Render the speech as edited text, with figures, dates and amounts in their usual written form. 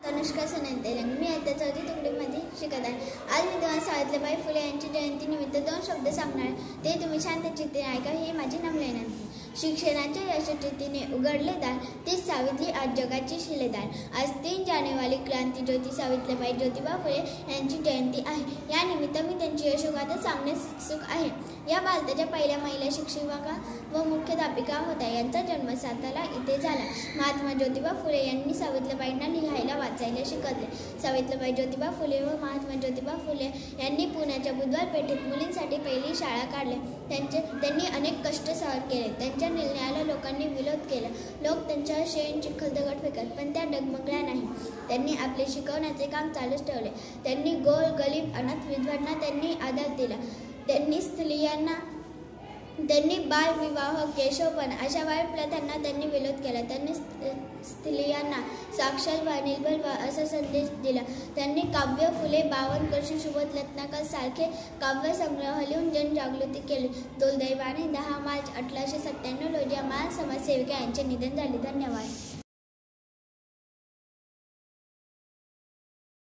तनुष्का तेलंग मी आता चौथी तुकडीमध्ये शिकत आहे। आज मी तुम्हाला सावित्रीबाई फुले यांची जयंतीनिमित्त 2 शब्द सांगणार आहे। ते तुम्ही शांत चित्ते ऐका, ही माझी नम्र विनंती। शिक्षणाच्या यशस्वीतेने उघडले दार, तीच सावित्री आज जगाची शिलेदार। आज 3 जानेवारी क्रांतीज्योती सावित्रीबाई ज्योतिबा फुले यांची जयंती आहे। या निमित्त मी त्यांची यशोगाथा सांगण्यास उत्सुक आहे। या भारताच्या पहिल्या महिला शिक्षिका व मुख्याध्यापिका होत्या। यांचा जन्म सातारा इथे झाला। महात्मा ज्योतिबा फुले यांनी सावित्रीबाईंना लिहायला वाचायला शिकवले। सावित्रीबाई ज्योतिबा फुले व महात्मा ज्योतिबा फुले यांनी पुण्याच्या बुधवार पेठेत मुलींसाठी पहिली शाळा काढली। त्यांनी अनेक कष्ट सहन केले। त्यांच्या निर्णयाला लोकांनी विरोध केला। लोक त्यांच्यावर शेण चिखल दगड फेकत, पण त्या डगमगल्या नाही। त्यांनी आपले शिकवण्याचे काम चालूच ठेवले। त्यांनी गोर गरीब अनाथ विधवांना त्यांनी आधार दिला। त्यांनी बालविवाह, केशवपण अशा वाईट प्रथांना त्यांनी विरोध केला। त्यांनी स्त्रियांना साक्षर व निर्भर व्हा असा संदेश दिला। त्यांनी काव्य फुले, 52 कर्षी, सुबोध रत्नाकर सारखे काव्यसंग्रह लिहून जनजागृती केली। दुर्दैवाने 10 मार्च 1897 रोजी महान समाजसेविका यांचे निधन झाले। धन्यवाद।